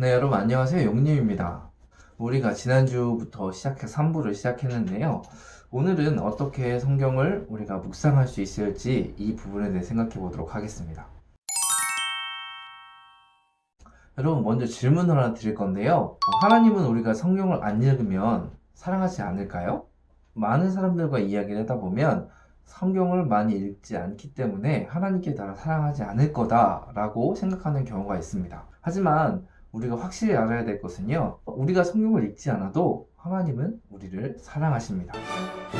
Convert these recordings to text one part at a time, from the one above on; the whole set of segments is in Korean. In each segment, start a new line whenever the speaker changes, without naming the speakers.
네, 여러분 안녕하세요. 용님입니다. 우리가 지난주부터 시작해 3부를 시작했는데요. 오늘은 어떻게 성경을 우리가 묵상할 수 있을지 이 부분에 대해 생각해 보도록 하겠습니다. 여러분 먼저 질문을 하나 드릴 건데요. 하나님은 우리가 성경을 안 읽으면 사랑하지 않을까요? 많은 사람들과 이야기를 하다 보면 성경을 많이 읽지 않기 때문에 하나님께 따라 사랑하지 않을 거다라고 생각하는 경우가 있습니다. 하지만 우리가 확실히 알아야 될 것은요, 우리가 성경을 읽지 않아도 하나님은 우리를 사랑하십니다.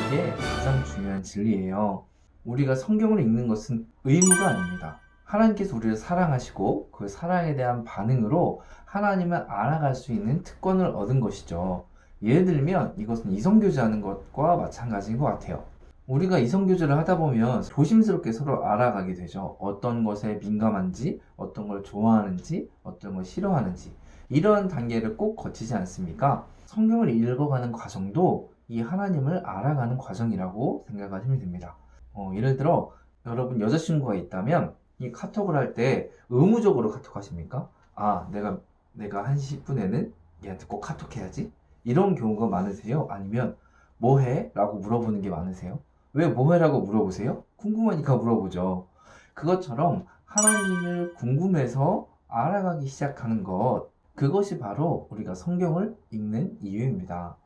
이게 가장 중요한 진리예요. 우리가 성경을 읽는 것은 의무가 아닙니다. 하나님께서 우리를 사랑하시고 그 사랑에 대한 반응으로 하나님을 알아갈 수 있는 특권을 얻은 것이죠. 예를 들면 이것은 이성교제하는 것과 마찬가지인 것 같아요. 우리가 이성교제를 하다 보면 조심스럽게 서로 알아가게 되죠. 어떤 것에 민감한지, 어떤 걸 좋아하는지, 어떤 걸 싫어하는지 이런 단계를 꼭 거치지 않습니까? 성경을 읽어가는 과정도 이 하나님을 알아가는 과정이라고 생각하시면 됩니다. 예를 들어 여러분 여자친구가 있다면 이 카톡을 할 때 의무적으로 카톡하십니까? 내가 1시 10분에는 얘한테 꼭 카톡해야지? 이런 경우가 많으세요? 아니면 뭐 해? 라고 물어보는 게 많으세요? 왜 뭐 해라고 물어보세요? 궁금하니까 물어보죠. 그것처럼 하나님을 궁금해서 알아가기 시작하는 것, 그것이 바로 우리가 성경을 읽는 이유입니다.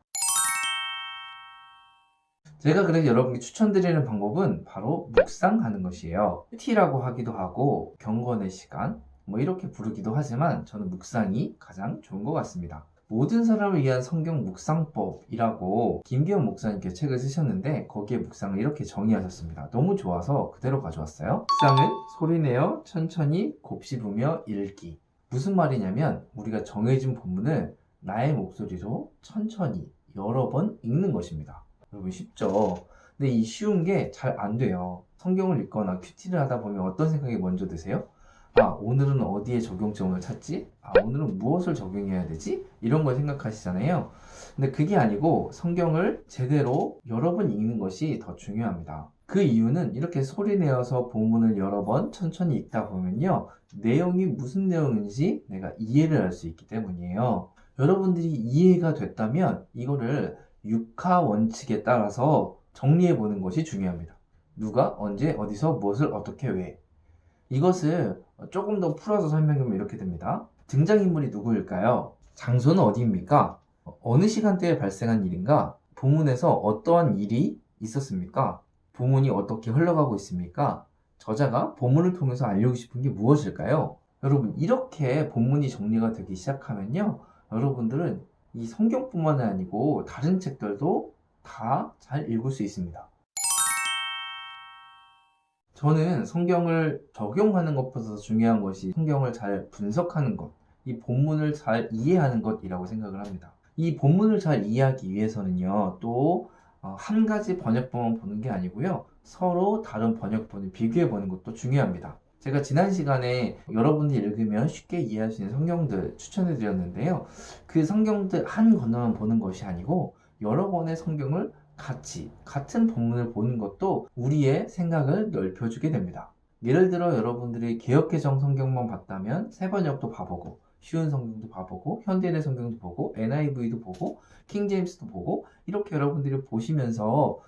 제가 그래서 여러분께 추천드리는 방법은 바로 묵상하는 것이에요. 큐티라고 하기도 하고 경건의 시간 뭐 이렇게 부르기도 하지만 저는 묵상이 가장 좋은 것 같습니다. 모든 사람을 위한 성경 묵상법이라고 김기현 목사님께 책을 쓰셨는데 거기에 묵상을 이렇게 정의하셨습니다. 너무 좋아서 그대로 가져왔어요. 묵상은 소리내어 천천히 곱씹으며 읽기. 무슨 말이냐면 우리가 정해진 본문을 나의 목소리로 천천히 여러 번 읽는 것입니다. 여러분 쉽죠? 근데 이 쉬운 게 잘 안 돼요. 성경을 읽거나 큐티를 하다 보면 어떤 생각이 먼저 드세요? 오늘은 어디에 적용점을 찾지? 오늘은 무엇을 적용해야 되지? 이런 걸 생각하시잖아요. 근데 그게 아니고 성경을 제대로 여러 번 읽는 것이 더 중요합니다. 그 이유는 이렇게 소리 내어서 본문을 여러 번 천천히 읽다 보면요. 내용이 무슨 내용인지 내가 이해를 할 수 있기 때문이에요. 여러분들이 이해가 됐다면 이거를 육하 원칙에 따라서 정리해 보는 것이 중요합니다. 누가, 언제, 어디서, 무엇을, 어떻게, 왜. 이것을 조금 더 풀어서 설명하면 이렇게 됩니다. 등장인물이 누구일까요? 장소는 어디입니까? 어느 시간대에 발생한 일인가? 본문에서 어떠한 일이 있었습니까? 본문이 어떻게 흘러가고 있습니까? 저자가 본문을 통해서 알리고 싶은 게 무엇일까요? 여러분, 이렇게 본문이 정리가 되기 시작하면요. 여러분들은 이 성경뿐만 아니고 다른 책들도 다 잘 읽을 수 있습니다. 저는 성경을 적용하는 것보다 더 중요한 것이 성경을 잘 분석하는 것, 이 본문을 잘 이해하는 것이라고 생각을 합니다. 이 본문을 잘 이해하기 위해서는요, 또 한 가지 번역본만 보는 게 아니고요, 서로 다른 번역본을 비교해 보는 것도 중요합니다. 제가 지난 시간에 여러분이 읽으면 쉽게 이해할 수 있는 성경들 추천해 드렸는데요. 그 성경들 한 권만 보는 것이 아니고 여러 권의 성경을 같은 본문을 보는 것도 우리의 생각을 넓혀주게 됩니다. 예를 들어 여러분들이 개역개정 성경만 봤다면 세번역도 봐보고 쉬운 성경도 봐보고 현대인의 성경도 보고 NIV도 보고 킹제임스도 보고 이렇게 여러분들이 보시면서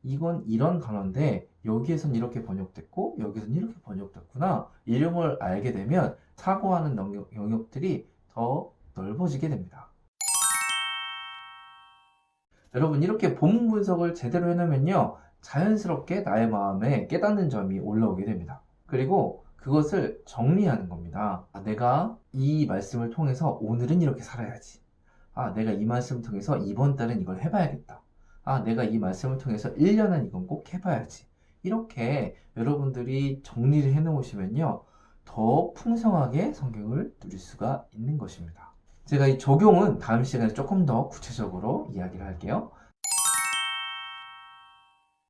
이건 이런 단어인데 여기에선 이렇게 번역됐고 여기선 이렇게 번역됐구나 이런 걸 알게 되면 사고하는 영역들이 더 넓어지게 됩니다. 여러분 이렇게 본문 분석을 제대로 해놓으면요 자연스럽게 나의 마음에 깨닫는 점이 올라오게 됩니다. 그리고 그것을 정리하는 겁니다. 내가 이 말씀을 통해서 오늘은 이렇게 살아야지. 내가 이 말씀을 통해서 이번 달은 이걸 해봐야겠다. 내가 이 말씀을 통해서 1년은 이건 꼭 해봐야지. 이렇게 여러분들이 정리를 해놓으시면요 더 풍성하게 성경을 누릴 수가 있는 것입니다. 제가 이 적용은 다음 시간에 조금 더 구체적으로 이야기를 할게요.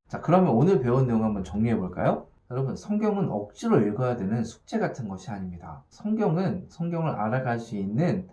자, 그러면 오늘 배운 내용 한번 정리해 볼까요? 여러분, 성경은 억지로 읽어야 되는 숙제 같은 것이 아닙니다. 성경은 성경을 알아갈 수 있는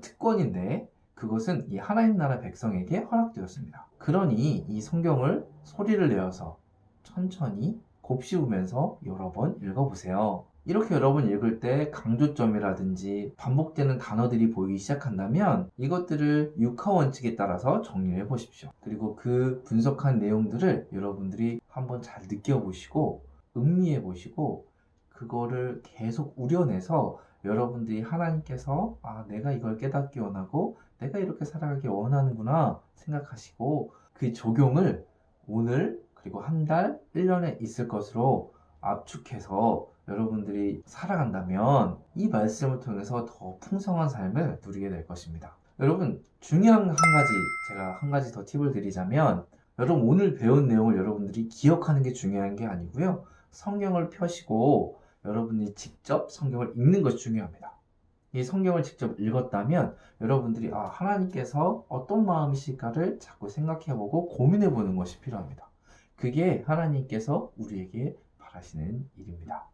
특권인데 그것은 이 하나님 나라 백성에게 허락되었습니다. 그러니 이 성경을 소리를 내어서 천천히 곱씹으면서 여러 번 읽어보세요. 이렇게 여러분 읽을 때 강조점이라든지 반복되는 단어들이 보이기 시작한다면 이것들을 육하 원칙에 따라서 정리를 해 보십시오. 그리고 그 분석한 내용들을 여러분들이 한번 잘 느껴보시고 음미해 보시고 그거를 계속 우려내서 여러분들이 하나님께서 내가 이걸 깨닫기 원하고 내가 이렇게 살아가기 원하는구나 생각하시고 그 적용을 오늘 그리고 한 달, 1년에 있을 것으로 압축해서 여러분들이 살아간다면 이 말씀을 통해서 더 풍성한 삶을 누리게 될 것입니다. 여러분, 중요한 제가 한 가지 더 팁을 드리자면 여러분 오늘 배운 내용을 여러분들이 기억하는 게 중요한 게 아니고요. 성경을 펴시고 여러분이 직접 성경을 읽는 것이 중요합니다. 이 성경을 직접 읽었다면 여러분들이 하나님께서 어떤 마음이실까를 자꾸 생각해보고 고민해보는 것이 필요합니다. 그게 하나님께서 우리에게 바라시는 일입니다.